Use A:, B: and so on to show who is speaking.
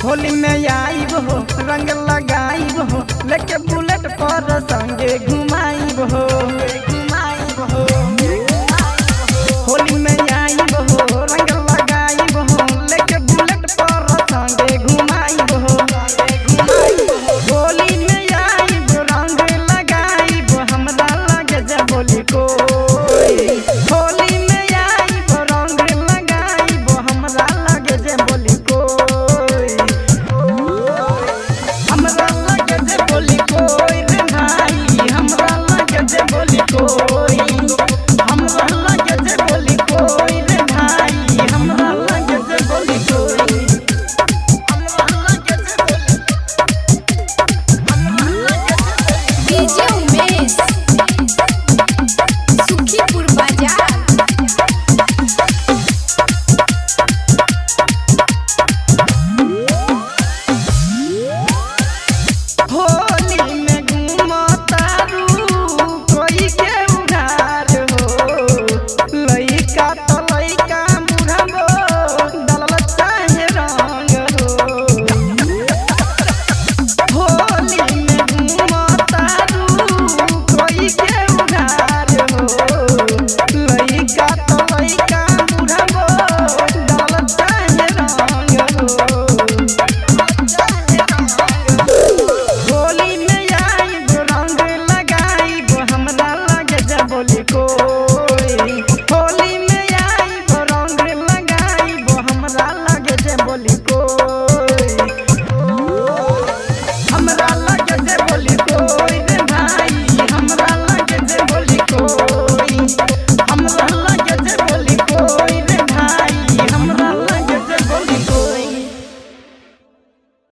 A: होली में आईब हो रंग लगाईब हो लेके बुलेट पर संगे घुमाईब हो होली में आईब हो रंग लगाईब हो लेके बुलेट पर संगे घुमाईब हो होली में आईब रंग लगाईब हमरा लगे जे बोली कोई होली में आईब रंग लगाईब हमरा लगे जे बोली कोई हमरा लगे जे बोली कोई रे भाई हमरा लगे जे बोली कोई हमरा लगे जे बोली कोई रे भाई हमरा लगे जे बोली कोई हमरा लगे जे बोली
B: डीजे उमेश सुखीपुर बाजार
A: होली में घूमतारू कोई के उधार हो लइका तो लइका बुढ़ाबो डलल चाहे रंग हो होली में घूमतारू कोई के उधार हो लइका तो लइका बुढ़ाबो डलल चाहे रंग हो होली में आईब रंग लगाईब हमरा लगे जे बोली कोई होली में आईब रंग लगाईब हमरा लगे जे बोली कोई